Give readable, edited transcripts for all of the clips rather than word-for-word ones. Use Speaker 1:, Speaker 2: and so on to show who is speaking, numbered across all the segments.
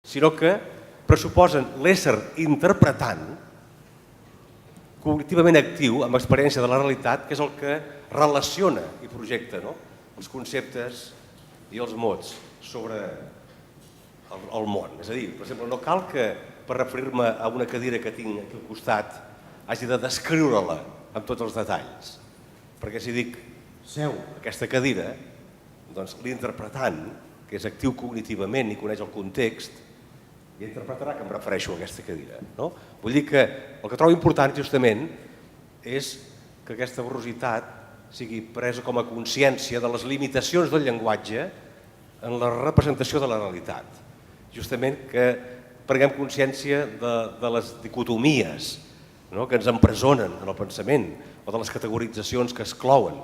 Speaker 1: sinó que pressuposen l'ésser interpretant cognitivament actiu, amb experiència de la realitat, que és el que relaciona i projecta els conceptes i els mots sobre el món. És a dir, per exemple, no cal que per referir-me a una cadira que tinc aquí al costat hagi de descriure-la amb tots els detalls. Perquè si dic seu aquesta cadira, doncs l'interpretant, que és actiu cognitivament i coneix el context, i interpretarà que em refereixo a aquesta cadira. Vull dir que el que trobo important justament és que aquesta borrositat sigui presa com a consciència de les limitacions del llenguatge en la representació de la realitat. Justament que prenguem consciència de les dicotomies que ens empresonen en el pensament o de les categoritzacions que exclouen.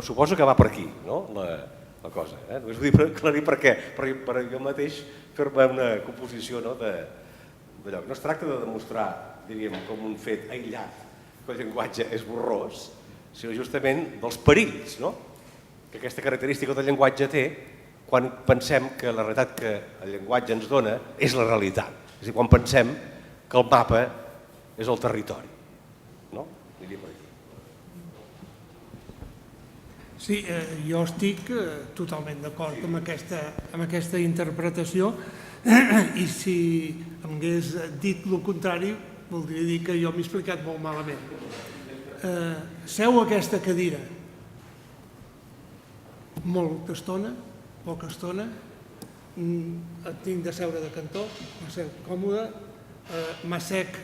Speaker 1: Suposo que va per aquí la cosa. Només vull aclarir per què, per jo mateix fer-me una composició d'allò. No es tracta de demostrar, diríem, com un fet aïllat que el llenguatge és borrós, sinó justament dels perills que aquesta característica del llenguatge té quan pensem que la realitat que el llenguatge ens dona és la realitat. És a dir, quan pensem que el mapa és el territori. Diria per aquí.
Speaker 2: Sí, jo estic totalment d'acord amb aquesta interpretació i si em hagués dit el contrari voldria dir que jo m'he explicat molt malament. Seu a aquesta cadira molta estona, poca estona, tinc de seure de cantó, m'assec còmode, m'assec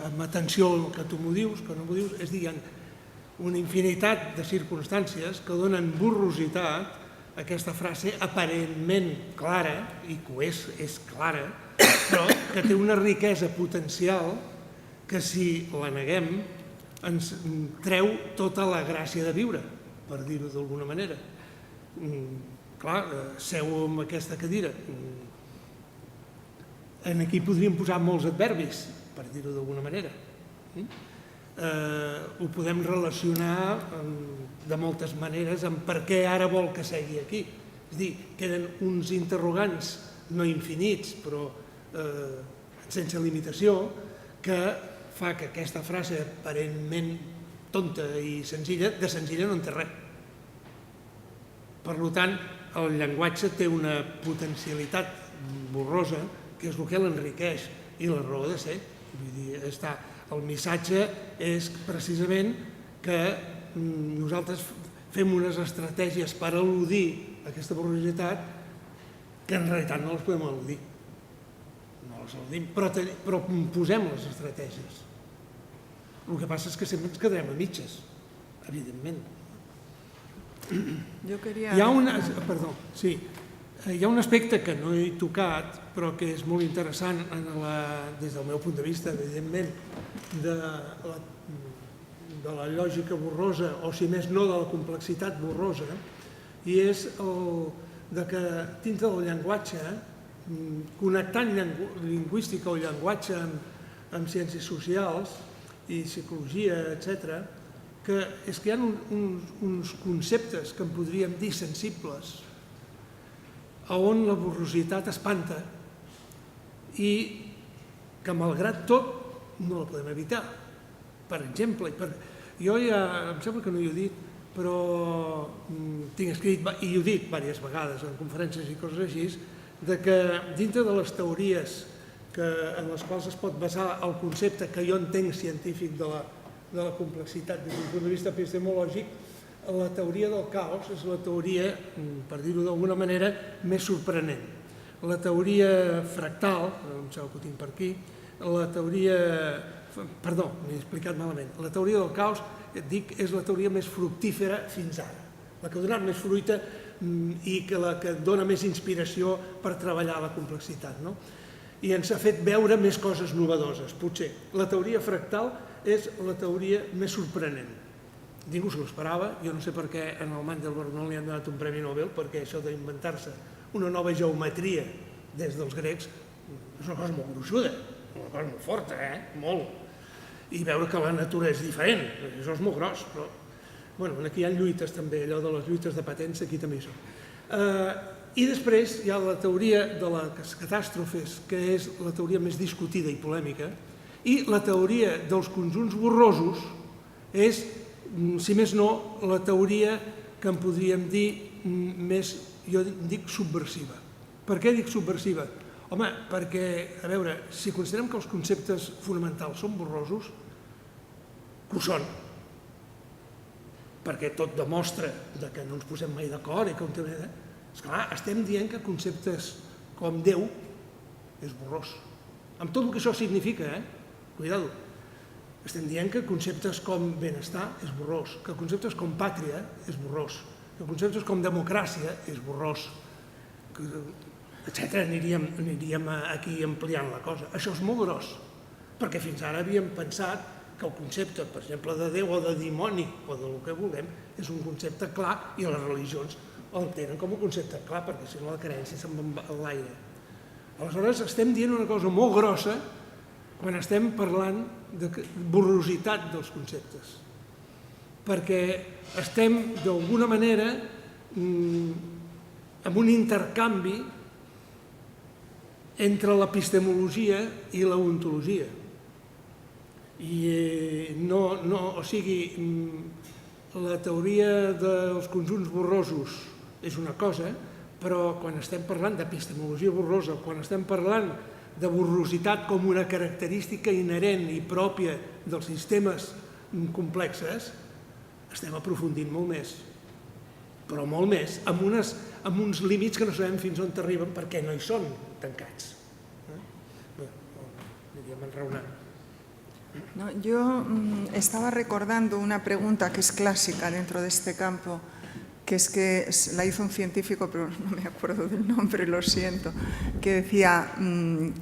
Speaker 2: amb atenció al que tu m'ho dius, que no m'ho dius, és a dir, una infinitat de circumstàncies que donen borrositat a aquesta frase aparentment clara, i que ho és clara, però que té una riquesa potencial que si la neguem ens treu tota la gràcia de viure, per dir-ho d'alguna manera. Clar, seu en aquesta cadira. Aquí podríem posar molts adverbis, per dir-ho d'alguna manera. Ho podem relacionar de moltes maneres amb per què ara vol que segui aquí. És a dir, queden uns interrogants no infinits, però sense limitació, que fa que aquesta frase aparentment tonta i senzilla, de senzilla no en té res. Per tant, el llenguatge té una potencialitat borrosa que és el que l'enriqueix i la raó de ser. Vull dir, el missatge és precisament que nosaltres fem unes estratègies per al·ludir aquesta borrositat que en realitat no les podem al·ludir. No les al·ludim, però posem les estratègies. El que passa és que sempre ens quedarem a mitges, evidentment. Hi ha un aspecte que no he tocat, però que és molt interessant des del meu punt de vista, evidentment, de la lògica borrosa, o si més no de la complexitat borrosa, i és el que dins del llenguatge, connectant lingüística o llenguatge amb ciències socials i psicologia, etc., que és que hi ha uns conceptes que en podríem dir sensibles, on la borrositat espanta i que, malgrat tot, no la podem evitar. Per exemple, jo ja em sembla que no hi he dit, però tinc escrit, i ho he dit diverses vegades en conferències i coses així, que dintre de les teories en les quals es pot basar el concepte que jo entenc científic de la complexitat des d'un punt de vista epistemològic, la teoria del caos és la teoria, per dir-ho d'alguna manera, més sorprenent. La teoria fractal, em sembla que ho tinc per aquí, perdó, m'he explicat malament, la teoria del caos, et dic, és la teoria més fructífera fins ara, la que ha donat més fruita i la que dona més inspiració per treballar la complexitat. I ens ha fet veure més coses novedoses, potser. La teoria fractal és la teoria més sorprenent. Ningú s'ho esperava, jo no sé per què en el Mandelbrot no li han donat un premi Nobel, perquè això d'inventar-se una nova geometria des dels grecs és una cosa molt gruixuda, una cosa molt forta, molt. I veure que la natura és diferent, això és molt gros, però... Bueno, aquí hi ha lluites també, allò de les lluites de patents, aquí també hi són. I després hi ha la teoria de les catàstrofes, que és la teoria més discutida i polèmica, i la teoria dels conjunts borrosos és, si més no, la teoria que en podríem dir més, jo dic, subversiva. Per què dic subversiva? Home, perquè, a veure, si considerem que els conceptes fonamentals són borrosos, que ho són, perquè tot demostra que no ens posem mai d'acord i que esclar, estem dient que conceptes com Déu és borrós. Amb tot el que això significa, cuidado. Estem dient que conceptes com benestar és borrós, que conceptes com pàtria és borrós, que conceptes com democràcia és borrós, etc. Aniríem aquí ampliant la cosa. Això és molt gros, perquè fins ara havíem pensat que el concepte, per exemple, de Déu o de dimoni o del que vulguem, és un concepte clar i les religions el tenen com a concepte clar, perquè si no la creença se'n va a l'aire. Aleshores, estem dient una cosa molt grossa quan estem parlant de borrositat dels conceptes, perquè estem, d'alguna manera, en un intercanvi entre l'epistemologia i la ontologia. O sigui, la teoria dels conjunts borrosos és una cosa, però quan estem parlant d'epistemologia borrosa, quan estem parlant de borrositat com una característica inherent i pròpia dels sistemes complexes, estem aprofundint molt més, però molt més, amb uns límits que no sabem fins on arriben perquè no hi són tancats. Aniríem enraonant.
Speaker 3: No, yo estaba recordando una pregunta que es clásica dentro de este campo, que es que la hizo un científico, pero no me acuerdo del nombre, lo siento, que decía,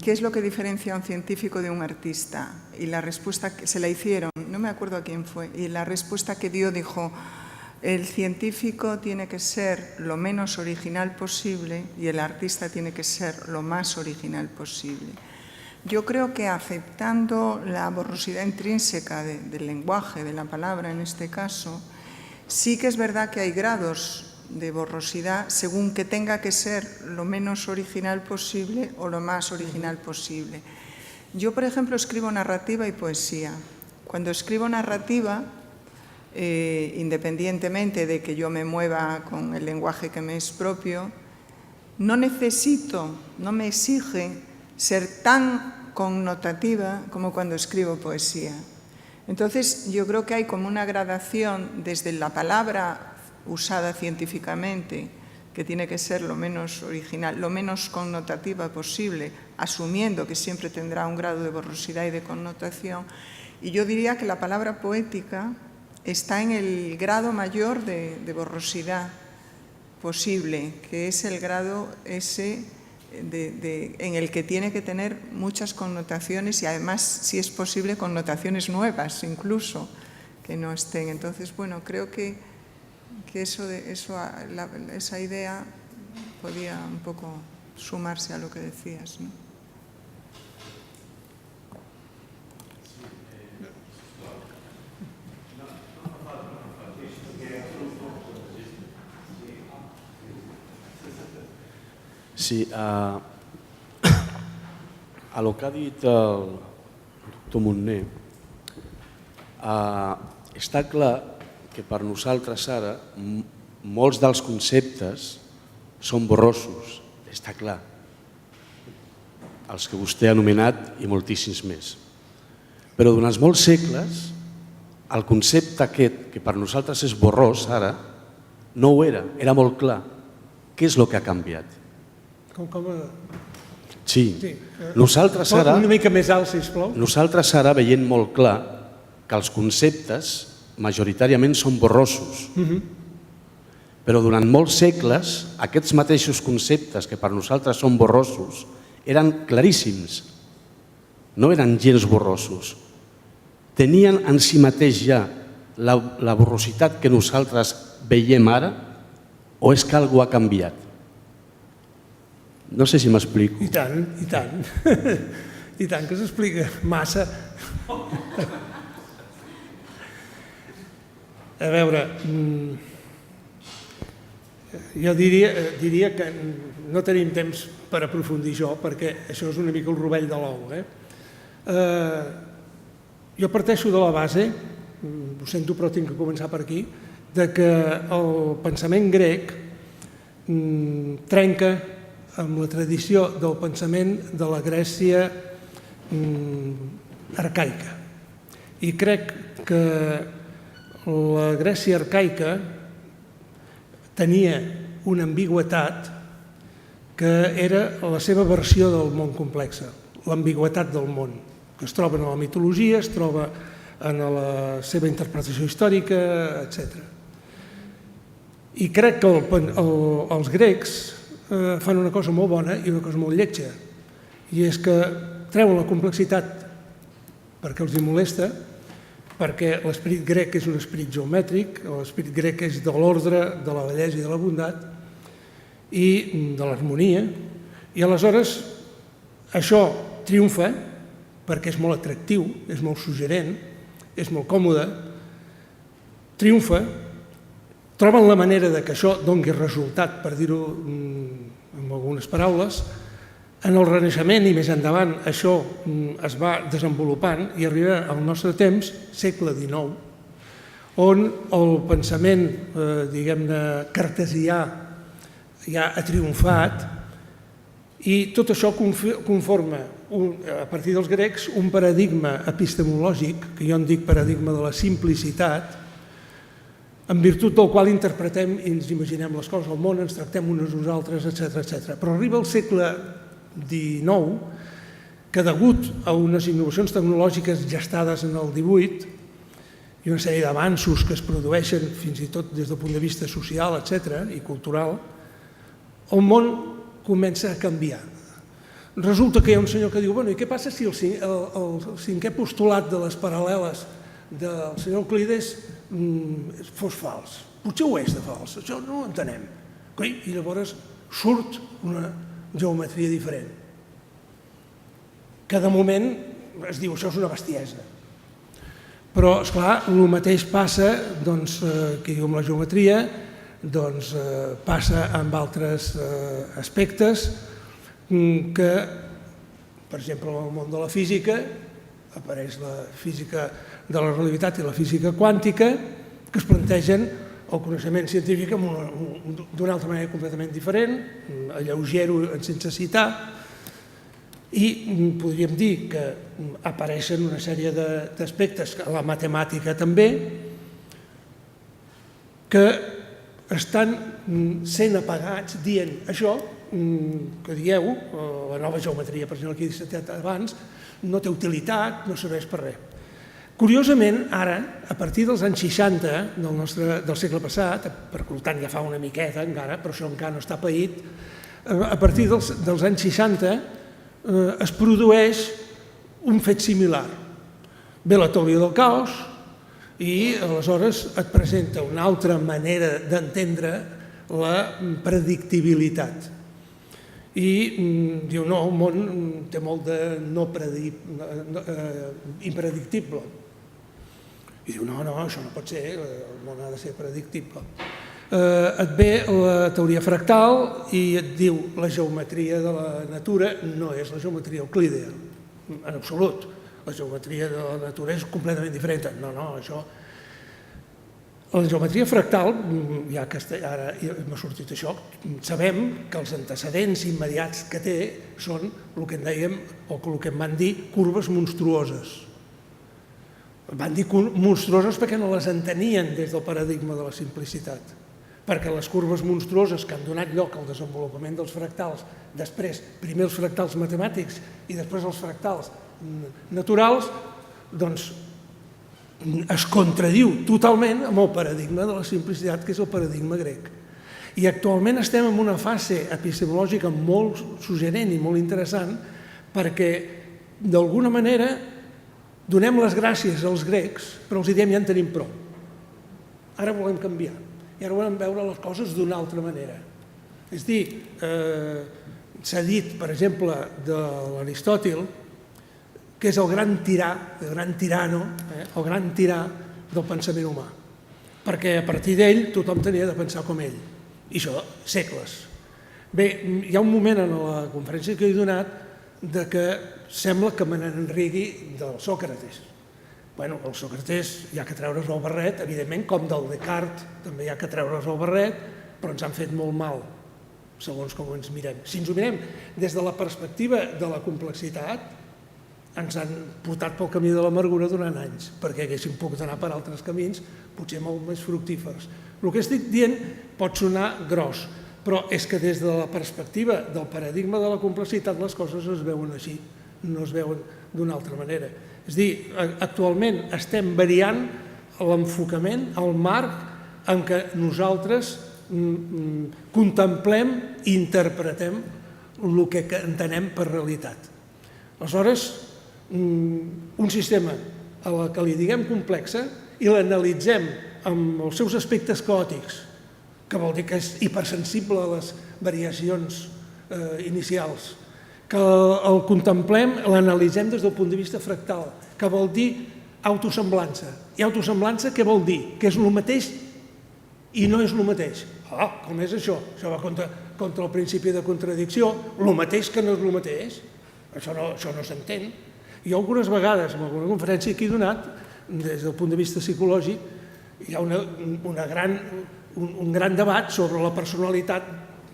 Speaker 3: ¿qué es lo que diferencia a un científico de un artista? Y la respuesta que se la hicieron, no me acuerdo a quién fue, y la respuesta que dio dijo, el científico tiene que ser lo menos original posible y el artista tiene que ser lo más original posible. Yo creo que aceptando la borrosidad intrínseca del lenguaje, de la palabra en este caso, sí que es verdad que hay grados de borrosidad según que tenga que ser lo menos original posible o lo más original posible. Yo, por ejemplo, escribo narrativa y poesía. Cuando escribo narrativa, independientemente de que yo me mueva con el lenguaje que me es propio, no necesito, no me exige ser tan connotativa como cuando escribo poesía. Entonces, yo creo que hay como una gradación desde la palabra usada científicamente, que tiene que ser lo menos original, lo menos connotativa posible, asumiendo que siempre tendrá un grado de borrosidad y de connotación. Y yo diría que la palabra poética está en el grado mayor de borrosidad posible, que es el grado ese en el que tiene que tener muchas connotaciones y además, si es posible, connotaciones nuevas incluso, que no estén. Entonces, bueno, creo que esa idea podía un poco sumarse a lo que decías, ¿no?
Speaker 4: Sí, a lo que ha dit el doctor Montner, està clar que per nosaltres ara molts dels conceptes són borrosos, està clar, els que vostè ha anomenat i moltíssims més. Però durant molts segles el concepte aquest, que per nosaltres és borrós ara, no ho era, era molt clar. Què és el que ha canviat? Sí, nosaltres ara...
Speaker 2: Una mica més alt, sisplau.
Speaker 4: Nosaltres ara veiem molt clar que els conceptes majoritàriament són borrosos. Però durant molts segles aquests mateixos conceptes que per nosaltres són borrosos eren claríssims, no eren gens borrosos. Tenien en si mateix ja la borrositat que nosaltres veiem ara o és que alguna cosa ha canviat? No sé si m'explico.
Speaker 2: I tant, i tant. I tant que s'explica massa. A veure, Jo diria que no tenim temps per aprofundir això, perquè això és una mica el rovell de l'ou. Jo parteixo de la base, ho sento però tinc que començar per aquí, de que el pensament grec trenca amb la tradició del pensament de la Grècia arcaica. I crec que la Grècia arcaica tenia una ambigüitat que era la seva versió del món complex, l'ambigüitat del món, que es troba en la mitologia, es troba en la seva interpretació històrica, etc. I crec que els grecs fan una cosa molt bona i una cosa molt lletja, i és que treuen la complexitat perquè els hi molesta, perquè l'esperit grec és un esperit geomètric, l'esperit grec és de l'ordre, de la bellesa i de la bondat i de l'harmonia, i aleshores això triomfa perquè és molt atractiu, és molt suggerent, és molt còmode, triomfa, troben la manera que això doni resultat, per dir-ho amb algunes paraules. En el Renaixement i més endavant això es va desenvolupant i arriba al nostre temps, segle XIX, on el pensament, diguem-ne, cartesià ja ha triomfat i tot això conforma, a partir dels grecs, un paradigma epistemològic, que jo en dic paradigma de la simplicitat, en virtut del qual interpretem i ens imaginem les coses al món, ens tractem unes a nosaltres, etc. Però arriba el segle XIX, que degut a unes innovacions tecnològiques gestades en el XVIII i una sèrie d'avanços que es produeixen fins i tot des del punt de vista social, etc., i cultural, el món comença a canviar. Resulta que hi ha un senyor que diu, bueno, i què passa si el cinquè postulat de les paral·leles del senyor Euclides fos fals? Potser ho és de fals, això no ho entenem. I llavors surt una geometria diferent, que de moment es diu això és una bestiesa. Però, esclar, el mateix passa, que diu amb la geometria, passa amb altres aspectes que, per exemple, en el món de la física, apareix la física de la relativitat i la física quàntica, que es plantegen el coneixement científic d'una altra manera completament diferent, alleugero sense citar, i podríem dir que apareixen una sèrie d'aspectes, a la matemàtica també, que estan sent apagats dient això que dieu, la nova geometria, per exemple, que he citat abans, no té utilitat, no serveix per res. Curiosament, ara, a partir dels anys 60 del segle passat, per tant ja fa una miqueta encara, però això encara no està paït, a partir dels anys 60 es produeix un fet similar. Ve la teoria del caos i aleshores et presenta una altra manera d'entendre la predictibilitat. I diu, no, el món té molt de impredictible. I diu, no, això no pot ser, el món ha de ser predictible. Et ve la teoria fractal i et diu la geometria de la natura no és la geometria euclídea, en absolut. La geometria de la natura és completament diferent. No, això... La geometria fractal, ja que ara m'ha sortit això, sabem que els antecedents immediats que té són el que en dèiem, o el que en van dir, curves monstruoses. Van dir monstruoses perquè no les entenien des del paradigma de la simplicitat. Perquè les curves monstruoses que han donat lloc al desenvolupament dels fractals, després, primer els fractals matemàtics i després els fractals naturals, doncs es contradiu totalment amb el paradigma de la simplicitat, que és el paradigma grec. I actualment estem en una fase epistemològica molt suggerent i molt interessant perquè, d'alguna manera, donem les gràcies als grecs, però els diem ja en tenim prou. Ara volem canviar, i ara volem veure les coses d'una altra manera. És a dir, s'ha dit, per exemple, de l'Aristòtil, que és el gran tirà, el gran tirano, el gran tirà del pensament humà. Perquè a partir d'ell tothom tenia de pensar com ell. I això, segles. Bé, hi ha un moment en la conferència que he donat de que sembla que me n'enrigui del Sòcrates. Bueno, el Sòcrates hi ha que treure's el barret, evidentment, com del Descartes també hi ha que treure's el barret, però ens han fet molt mal, segons com ens mirem. Si ens ho mirem des de la perspectiva de la complexitat, ens han portat pel camí de l'amargura durant anys, perquè haguéssim pogut anar per altres camins, potser molt més fructífers. El que estic dient pot sonar gros, però és que des de la perspectiva del paradigma de la complexitat les coses es veuen així, no es veuen d'una altra manera. És a dir, actualment estem variant l'enfocament, el marc en què nosaltres contemplem i interpretem el que entenem per realitat. Aleshores, un sistema a la que li diguem complexa i l'analitzem amb els seus aspectes caòtics, que vol dir que és hipersensible a les variacions inicials, que el contemplem, l'analitzem des del punt de vista fractal, que vol dir autosemblança. I autosemblança què vol dir? Que és el mateix i no és el mateix. Com és això? Això va contra el principi de contradicció. El mateix que no és el mateix. Això no s'entén. Jo algunes vegades, en alguna conferència que he donat, des del punt de vista psicològic, hi ha un gran debat sobre la personalitat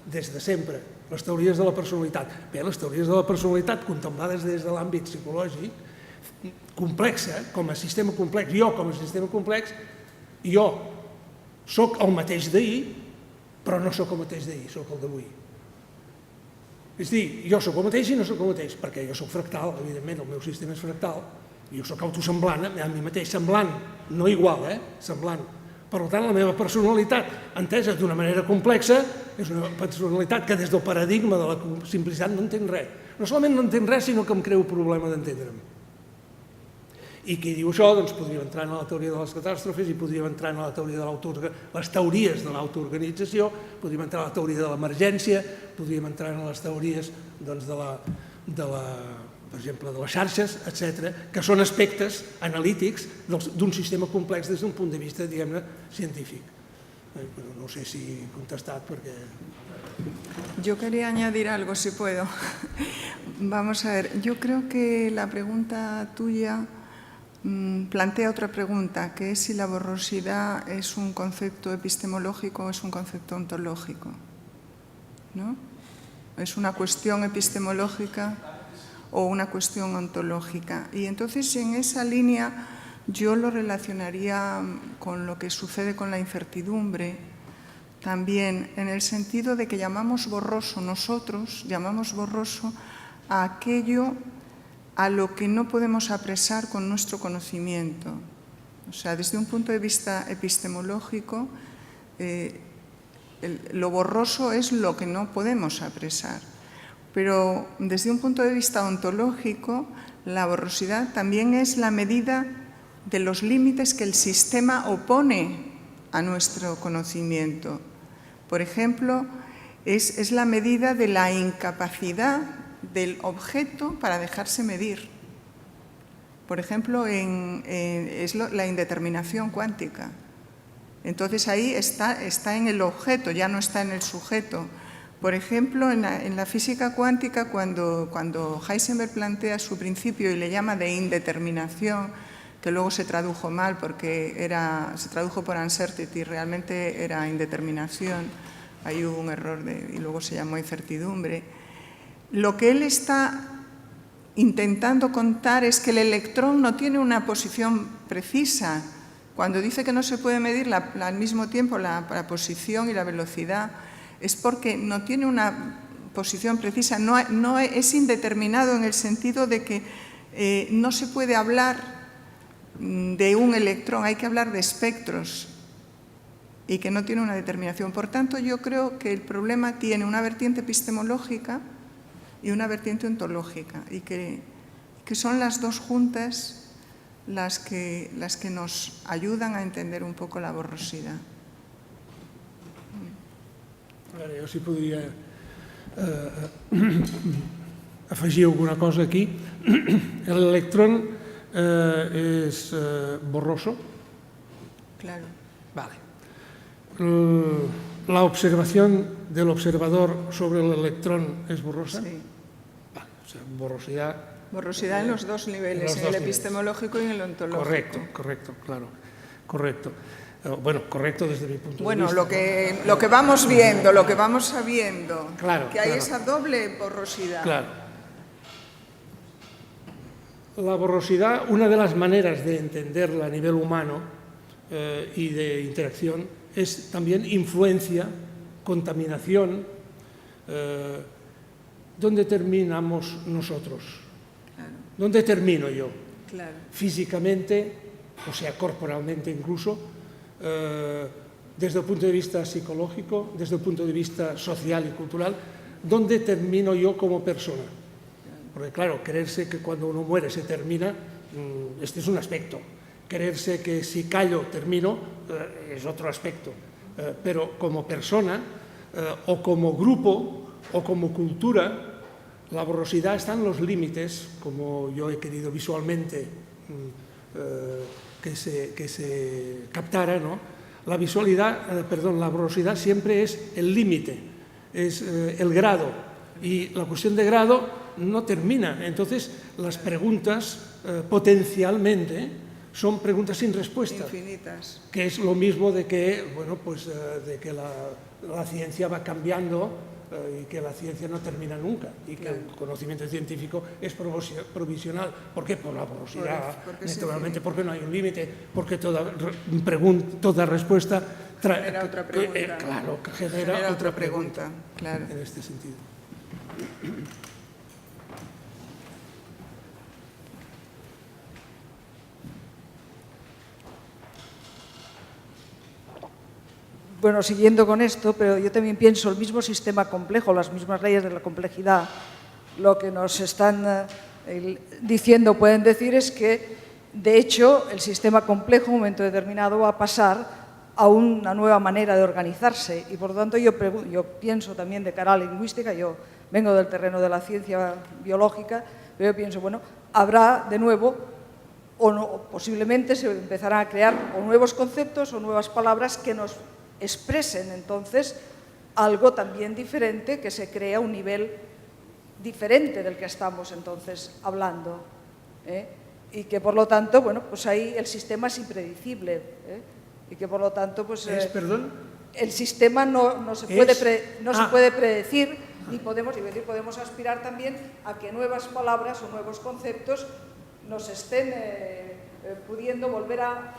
Speaker 2: des de sempre, les teories de la personalitat. Bé, les teories de la personalitat, contemplades des de l'àmbit psicològic, complexa, com a sistema complex, jo com a sistema complex, jo soc el mateix d'ahir, però no soc el mateix d'ahir, soc el d'avui. És a dir, jo soc el mateix i no soc el mateix, perquè jo soc fractal, evidentment, el meu sistema és fractal, jo soc autosemblant a mi mateix, semblant, no igual, semblant. Per tant, la meva personalitat, entesa d'una manera complexa, és una personalitat que des del paradigma de la simplicitat no entén res. No solament no entén res, sinó que em creu problema d'entendre'm. I qui diu això, doncs podríem entrar en la teoria de les catàstrofes i podríem entrar en la teoria de les teories de l'autoorganització, podríem entrar en la teoria de l'emergència, podríem entrar en les teories per exemple, de les xarxes, etc., que són aspectes analítics d'un sistema complex des d'un punt de vista, diguem-ne, científic. No sé si he contestat perquè...
Speaker 3: Yo quería añadir algo, si puedo. Vamos a ver, yo creo que la pregunta tuya plantea otra pregunta, que es si la borrosidad es un concepto epistemológico o es un concepto ontológico, ¿no? ¿Es una cuestión epistemológica o una cuestión ontológica? Y entonces, en esa línea, yo lo relacionaría con lo que sucede con la incertidumbre, también en el sentido de que llamamos borroso nosotros, llamamos borroso a aquello a lo que no podemos apresar con nuestro conocimiento. O sea, desde un punto de vista epistemológico, lo borroso es lo que no podemos apresar. Pero desde un punto de vista ontológico, la borrosidad también es la medida de los límites que el sistema opone a nuestro conocimiento. Por ejemplo, es la medida de la incapacidad del objeto para dejarse medir. Por ejemplo, es la indeterminación cuántica. Entonces ahí está en el objeto, ya no está en el sujeto. Por ejemplo, en la física cuántica, cuando Heisenberg plantea su principio y le llama de indeterminación, que luego se tradujo mal porque se tradujo por uncertainty, realmente era indeterminación, ahí hubo un error y luego se llamó incertidumbre. Lo que él está intentando contar es que el electrón no tiene una posición precisa. Cuando dice que no se puede medir al mismo tiempo la posición y la velocidad, es porque no tiene una posición precisa, no es indeterminado en el sentido de que no se puede hablar de un electrón, hay que hablar de espectros y que no tiene una determinación. Por tanto, yo creo que el problema tiene una vertiente epistemológica y una vertiente ontológica y que son las dos juntas las que nos ayudan a entender un poco la borrosidad.
Speaker 2: Jo si podria afegir alguna cosa aquí. El electrón es borroso.
Speaker 3: Claro.
Speaker 2: Vale. ¿La observación del observador sobre el electrón es borrosa?
Speaker 3: Sí.
Speaker 2: O sea, borrosidad.
Speaker 3: Borrosidad en los dos niveles, en el epistemológico y en el ontológico.
Speaker 2: Correcto, claro. Correcto. Bueno, correcto desde mi punto de
Speaker 3: Bueno,
Speaker 2: vista.
Speaker 3: lo que vamos viendo, lo que vamos sabiendo,
Speaker 2: Claro,
Speaker 3: que hay
Speaker 2: claro.
Speaker 3: esa doble borrosidad.
Speaker 2: Claro. La borrosidad, una de las maneras de entenderla a nivel humano y de interacción es también influencia, contaminación. ¿Dónde terminamos nosotros?
Speaker 3: Claro,
Speaker 2: ¿Dónde termino yo?
Speaker 3: claro.
Speaker 2: Físicamente, o sea, corporalmente incluso, desde el punto de vista psicológico, desde el punto de vista social y cultural, ¿dónde termino yo como persona? Porque claro, creerse que cuando uno muere se termina, este es un aspecto. Creerse que si callo termino es otro aspecto. Pero como persona, o como grupo, o como cultura, la borrosidad está en los límites, como yo he querido visualmente que se captara, ¿no? La borrosidad siempre es el límite, es el grado, y la cuestión de grado no termina. Entonces, las preguntas potencialmente son preguntas sin respuesta.
Speaker 3: Infinitas.
Speaker 2: Que es lo mismo de que, bueno, pues, de que la ciencia va cambiando y que la ciencia no termina nunca y que el conocimiento científico es provisional. ¿Por qué? Por la borrosidad, naturalmente, porque no hay un límite, porque toda respuesta
Speaker 3: genera otra pregunta.
Speaker 2: Claro, que genera otra pregunta.
Speaker 3: Claro.
Speaker 2: En este sentido.
Speaker 5: Bueno, siguiendo con esto, pero yo también pienso el mismo sistema complejo, las mismas leyes de la complejidad, lo que nos están diciendo, pueden decir, es que, de hecho, el sistema complejo en un momento determinado va a pasar a una nueva manera de organizarse y, por lo tanto, yo pienso también de cara a la lingüística, yo vengo del terreno de la ciencia biológica, pero yo pienso, bueno, habrá de nuevo o no, posiblemente se empezarán a crear o nuevos conceptos o nuevas palabras que nos expresen entonces algo también diferente, que se crea un nivel diferente del que estamos entonces hablando, y que por lo tanto, bueno, pues ahí el sistema es impredecible, y que por lo tanto, pues
Speaker 2: ¿Perdón?
Speaker 5: el sistema no se puede predecir, y podemos aspirar también a que nuevas palabras o nuevos conceptos nos estén pudiendo volver a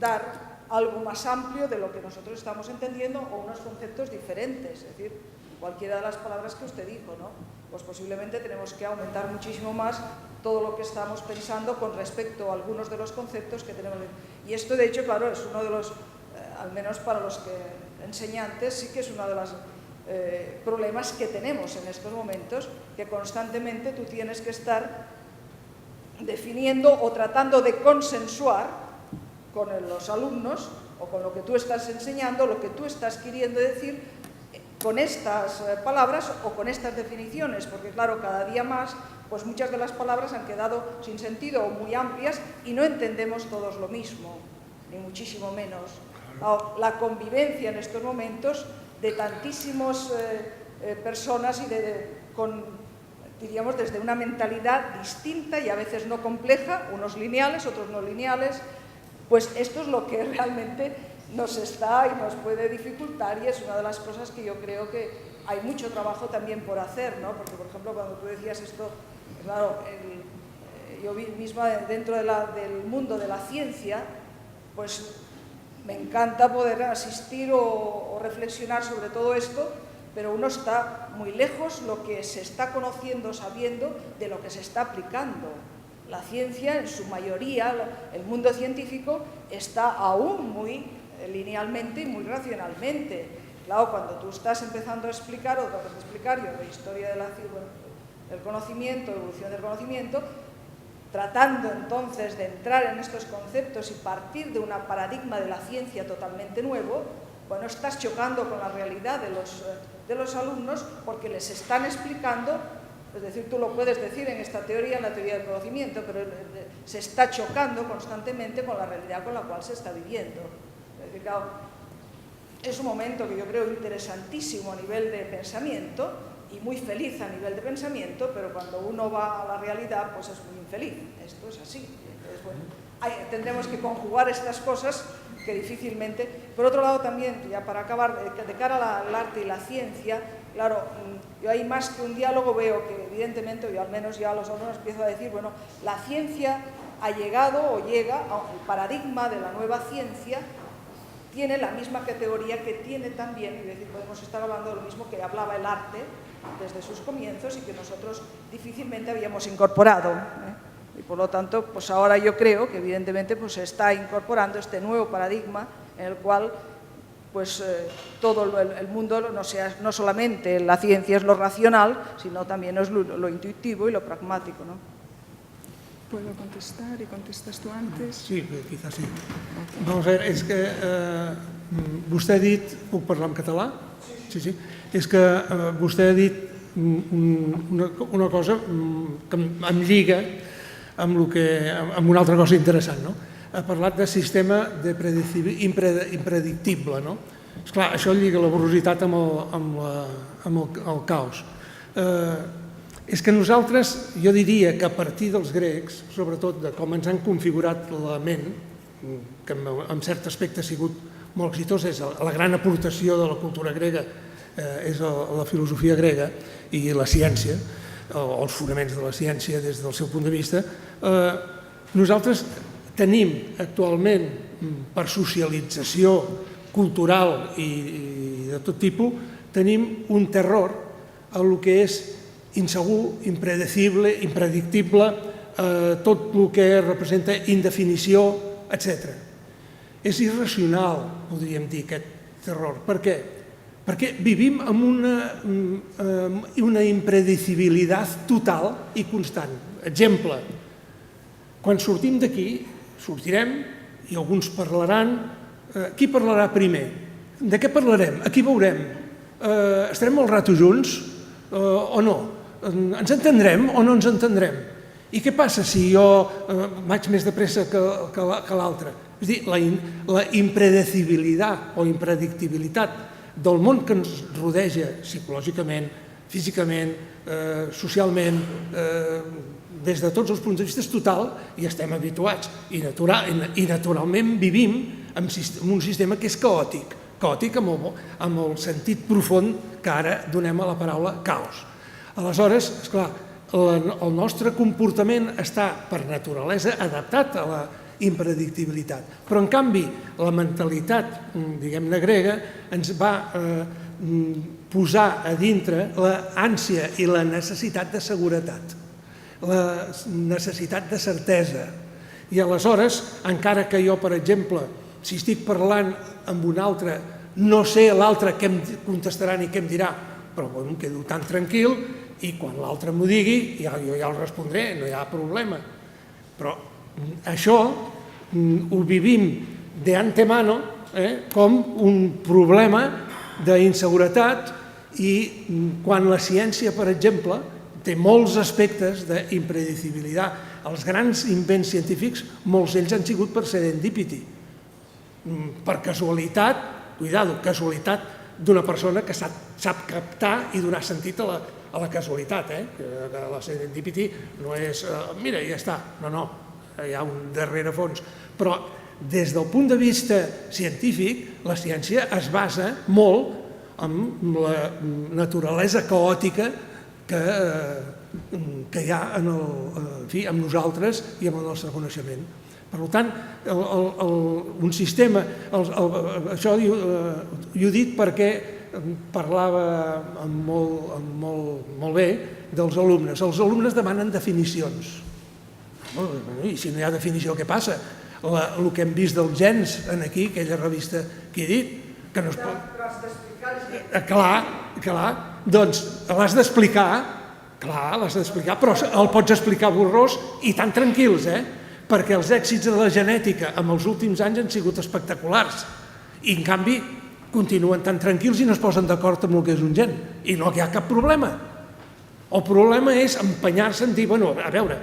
Speaker 5: dar algo más amplio de lo que nosotros estamos entendiendo o unos conceptos diferentes. Es decir, cualquiera de las palabras que usted dijo, ¿no? Pues posiblemente tenemos que aumentar muchísimo más todo lo que estamos pensando con respecto a algunos de los conceptos que tenemos. Y esto, de hecho, claro, es uno de los, al menos para los enseñantes, sí que es uno de los problemas que tenemos en estos momentos, que constantemente tú tienes que estar definiendo o tratando de consensuar con los alumnos o con lo que tú estás enseñando, lo que tú estás queriendo decir con estas palabras o con estas definiciones, porque claro, cada día más, pues muchas de las palabras han quedado sin sentido o muy amplias y no entendemos todos lo mismo, ni muchísimo menos. La convivencia en estos momentos de tantísimas personas y diríamos, desde una mentalidad distinta y a veces no compleja, unos lineales, otros no lineales. Pues esto es lo que realmente nos está y nos puede dificultar, y es una de las cosas que yo creo que hay mucho trabajo también por hacer, ¿no? Porque, por ejemplo, cuando tú decías esto, claro, yo misma dentro del mundo de la ciencia, pues me encanta poder asistir o reflexionar sobre todo esto, pero uno está muy lejos lo que se está conociendo, sabiendo, de lo que se está aplicando. La ciencia, en su mayoría, el mundo científico, está aún muy linealmente y muy racionalmente. Claro, cuando tú estás empezando a explicar, o tratas de explicar, yo de historia del conocimiento, evolución del conocimiento, tratando entonces de entrar en estos conceptos y partir de un paradigma de la ciencia totalmente nuevo, bueno, estás chocando con la realidad de los alumnos porque les están explicando. Es decir, tú lo puedes decir en esta teoría, en la teoría del conocimiento, pero se está chocando constantemente con la realidad con la cual se está viviendo. Es decir, claro, es un momento que yo creo interesantísimo a nivel de pensamiento y muy feliz a nivel de pensamiento, pero cuando uno va a la realidad, pues es muy infeliz. Esto es así. Entonces, bueno, tendremos que conjugar estas cosas que difícilmente... Por otro lado también, ya para acabar, de cara al arte y la ciencia, claro, yo ahí más que un diálogo veo que evidentemente, yo al menos ya a los alumnos empiezo a decir, bueno, la ciencia ha llegado o llega, el paradigma de la nueva ciencia tiene la misma categoría que tiene también, es decir, podemos estar hablando de lo mismo que hablaba el arte desde sus comienzos y que nosotros difícilmente habíamos incorporado. Y por lo tanto, pues ahora yo creo que evidentemente pues se está incorporando este nuevo paradigma en el cual pues todo el mundo no solamente la ciencia es lo racional, sino también es lo intuitivo y lo pragmático, ¿no?
Speaker 3: ¿Puedo contestar y contestas tú antes?
Speaker 2: Sí, quizás sí. Vamos a ver, és que vostè ha dit... Puc parlar en català? Sí, sí. És que vostè ha dit una cosa que em lliga amb una altra cosa interessant, no? Ha parlat de sistema impredictible, no? Esclar, això lliga la borrositat amb el caos. És que nosaltres, jo diria que a partir dels grecs, sobretot de com ens han configurat la ment, que en cert aspecte ha sigut molt exitós, és la gran aportació de la cultura grega, és la filosofia grega i la ciència, o els fonaments de la ciència des del seu punt de vista, nosaltres tenim actualment, per socialització cultural i de tot tipus, tenim un terror a el que és insegur, impredecible, impredictible, tot el que representa indefinició, etc. És irracional, podríem dir, aquest terror. Per què? Perquè vivim amb una impredecibilitat total i constant. Exemple, quan sortim d'aquí, sortirem i alguns parlaran. Qui parlarà primer? De què parlarem? A qui veurem? Estarem molt rato junts o no? Ens entendrem o no ens entendrem? I què passa si jo vaig més de pressa que l'altre? És a dir, la impredecibilitat o impredictibilitat del món que ens rodeja psicològicament, físicament, socialment, des de tots els punts de vista és total i estem habituats. I naturalment vivim en un sistema que és caòtic, caòtic amb el sentit profund que ara donem a la paraula caos. Aleshores, esclar, el nostre comportament està per naturalesa adaptat a la impredictibilitat. Però, en canvi, la mentalitat, diguem-ne, grega, ens va posar a dintre l'ànsia i la necessitat de seguretat, la necessitat de certesa. I aleshores, encara que jo, per exemple, si estic parlant amb un altre, no sé l'altre què em contestarà ni què em dirà, però em quedo tan tranquil i quan l'altre m'ho digui, jo ja el respondré, no hi ha problema. Però això ho vivim d'antemano com un problema d'inseguretat i quan la ciència, per exemple, té molts aspectes d'impredecibilitat. Els grans invents científics, molts d'ells han sigut per serendipity, per casualitat, cuidado, casualitat d'una persona que sap captar i donar sentit a la casualitat. La serendipity no és, mira, ja està, no, hi ha un darrere fons. Però des del punt de vista científic, la ciència es basa molt en la naturalesa caòtica que hi ha amb nosaltres i amb el nostre coneixement. Per tant, un sistema, això ho he dit perquè parlava molt bé dels alumnes. Els alumnes demanen definicions. I si no hi ha definició, què passa? El que hem vist dels gens aquí, aquella revista que he dit, que no es pot...
Speaker 5: Però has d'explicar...
Speaker 2: Clar, doncs l'has d'explicar, però el pots explicar borrós i tan tranquils, perquè els èxits de la genètica en els últims anys han sigut espectaculars i en canvi continuen tan tranquils i no es posen d'acord amb el que és un gen i no hi ha cap problema. El problema és empenyar-se en dir, bueno, a veure,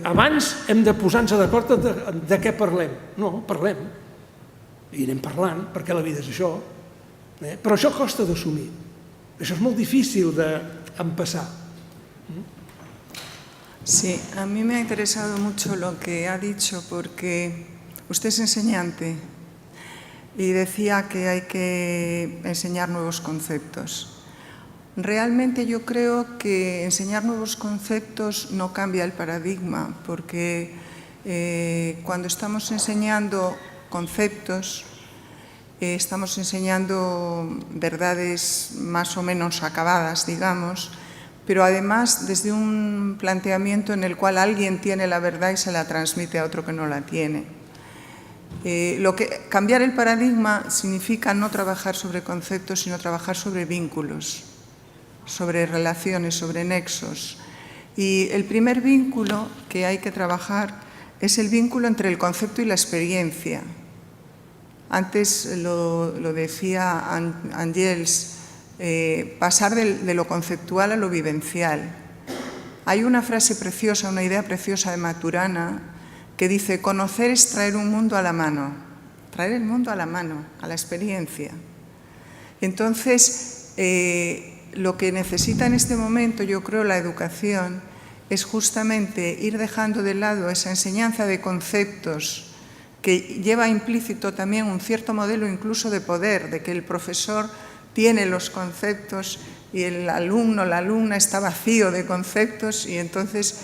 Speaker 2: abans hem de posar-nos d'acord de què parlem. No, parlem. i anem parlant, perquè la vida és això, però això costa d'assumir. Això és molt difícil d'empassar.
Speaker 3: Sí, a mí me ha interesado mucho lo que ha dicho porque usted es enseñante y decía que hay que enseñar nuevos conceptos. Realmente yo creo que enseñar nuevos conceptos no cambia el paradigma, porque cuando estamos enseñando conceptos, estamos enseñando verdades más o menos acabadas, digamos, pero además desde un planteamiento en el cual alguien tiene la verdad y se la transmite a otro que no la tiene. Cambiar el paradigma significa no trabajar sobre conceptos, sino trabajar sobre vínculos, sobre relaciones, sobre nexos. Y el primer vínculo que hay que trabajar es el vínculo entre el concepto y la experiencia. Antes lo decía Angels, pasar de lo conceptual a lo vivencial. Hay una frase preciosa, una idea preciosa de Maturana que dice: conocer es traer un mundo a la mano, traer el mundo a la mano, a la experiencia. Entonces, lo que necesita en este momento, yo creo, la educación es justamente ir dejando de lado esa enseñanza de conceptos que lleva implícito también un cierto modelo incluso de poder, de que el profesor tiene los conceptos y el alumno, la alumna está vacío de conceptos y entonces,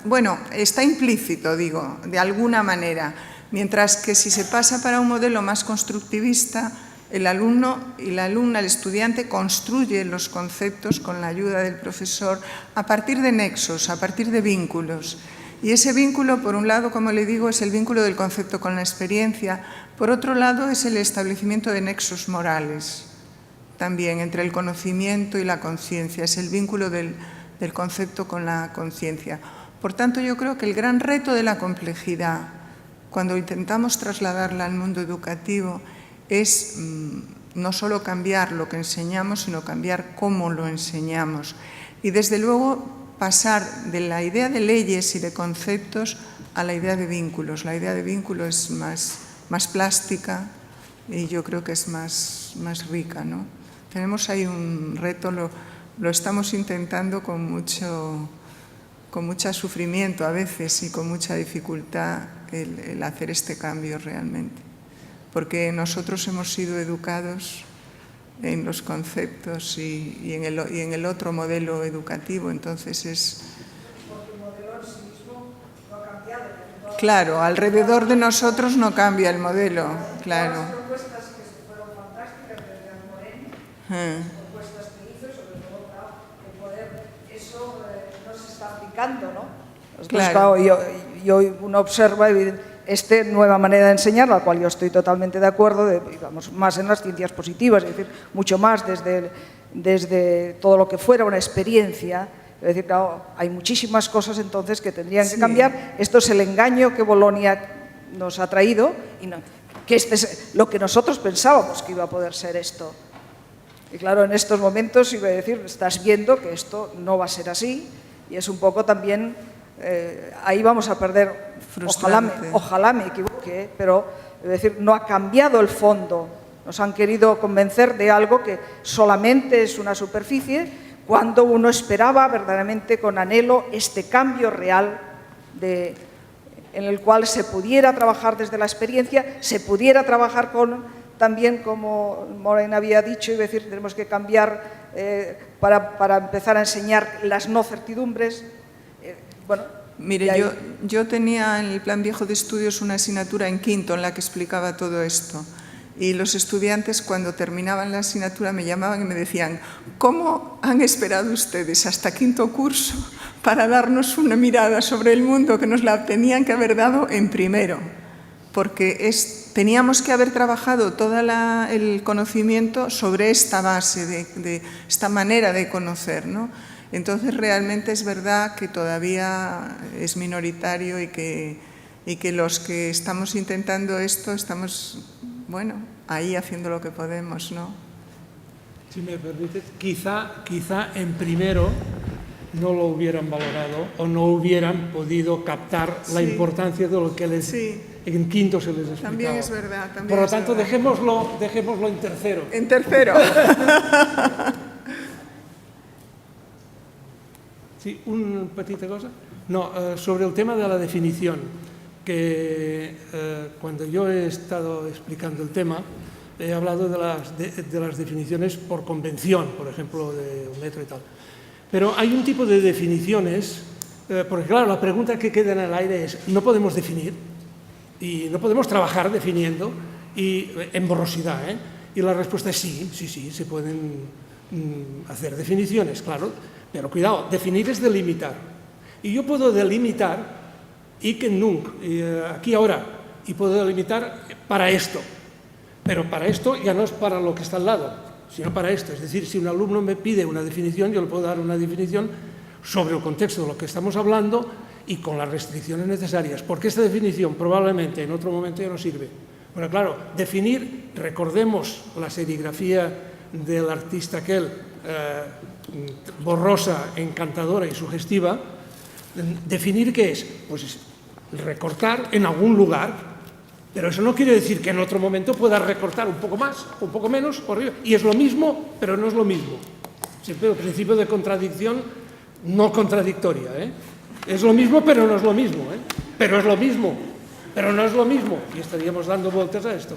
Speaker 3: bueno, está implícito, digo, de alguna manera. Mientras que si se pasa para un modelo más constructivista, el alumno y la alumna, el estudiante, construye los conceptos con la ayuda del profesor a partir de nexos, a partir de vínculos. Y ese vínculo, por un lado, como le digo, es el vínculo del concepto con la experiencia. Por otro lado, es el establecimiento de nexos morales, también entre el conocimiento y la conciencia. Es el vínculo del concepto con la conciencia. Por tanto, yo creo que el gran reto de la complejidad, cuando intentamos trasladarla al mundo educativo, es no solo cambiar lo que enseñamos, sino cambiar cómo lo enseñamos. Y desde luego pasar de la idea de leyes y de conceptos a la idea de vínculos. La idea de vínculo es más plástica y yo creo que es más rica, ¿no? Tenemos ahí un reto, lo estamos intentando con mucho sufrimiento a veces y con mucha dificultad el hacer este cambio realmente. Porque nosotros hemos sido educados en los conceptos y en el otro modelo educativo, entonces es...
Speaker 5: Porque el modelo en sí mismo no ha cambiado.
Speaker 3: Claro, alrededor de nosotros no cambia el modelo, claro.
Speaker 5: Las propuestas que fueron fantásticas desde Almorén, las propuestas que hizo, sobre todo, claro, el poder, eso no se está aplicando, ¿no? Entonces, claro, yo uno observa esta nueva manera de enseñar, la cual yo estoy totalmente de acuerdo, digamos, más en las ciencias positivas, es decir, mucho más desde todo lo que fuera una experiencia. Es decir, claro, hay muchísimas cosas entonces que tendrían que cambiar. Esto es el engaño que Bolonia nos ha traído, y que este es lo que nosotros pensábamos que iba a poder ser esto. Y claro, en estos momentos, iba a decir, estás viendo que esto no va a ser así, y es un poco también... ahí vamos a perder, ojalá me equivoque, pero es decir, no ha cambiado el fondo. Nos han querido convencer de algo que solamente es una superficie, cuando uno esperaba verdaderamente con anhelo este cambio real en el cual se pudiera trabajar desde la experiencia, se pudiera trabajar también, como Moren había dicho, es decir, tenemos que cambiar para empezar a enseñar las no certidumbres. Bueno,
Speaker 3: mire, yo tenía en el plan viejo de estudios una asignatura en quinto en la que explicaba todo esto. Y los estudiantes, cuando terminaban la asignatura, me llamaban y me decían: ¿cómo han esperado ustedes hasta quinto curso para darnos una mirada sobre el mundo que nos la tenían que haber dado en primero? Porque teníamos que haber trabajado todo el conocimiento sobre esta base, de esta manera de conocer, ¿no? Entonces, realmente es verdad que todavía es minoritario y que los que estamos intentando esto estamos, bueno, ahí haciendo lo que podemos, ¿no?
Speaker 2: Si me permites, quizá en primero no lo hubieran valorado o no hubieran podido captar la importancia de lo que les en quinto se les explicaba.
Speaker 3: También es verdad. También
Speaker 2: Por lo
Speaker 3: es
Speaker 2: tanto,
Speaker 3: verdad.
Speaker 2: dejémoslo en tercero.
Speaker 3: En tercero.
Speaker 2: Sí, una petita cosa. No, sobre el tema de la definición, que cuando yo he estado explicando el tema, he hablado de las definiciones por convención, por ejemplo, de un metro y tal. Pero hay un tipo de definiciones, porque claro, la pregunta que queda en el aire es, ¿no podemos definir? Y no podemos trabajar definiendo y en borrosidad, ¿eh? Y la respuesta es sí, se pueden hacer definiciones, claro, pero cuidado, definir es delimitar. Y yo puedo delimitar ich und nunc, aquí ahora, y puedo delimitar para esto, pero para esto ya no es para lo que está al lado, sino para esto. Es decir, si un alumno me pide una definición, yo le puedo dar una definición sobre el contexto de lo que estamos hablando y con las restricciones necesarias, porque esta definición probablemente en otro momento ya no sirve. Bueno, claro, definir, recordemos la serigrafía del artista aquel, borrosa, encantadora y sugestiva. ¿Definir qué es? Pues recortar en algún lugar, pero eso no quiere decir que en otro momento pueda recortar un poco más, un poco menos, o arriba. Y es lo mismo, pero no es lo mismo. Siempre el principio de contradicción no contradictoria, ¿eh? Es lo mismo, pero no es lo mismo, ¿eh? Pero es lo mismo, pero no es lo mismo. Y estaríamos dando vueltas a esto.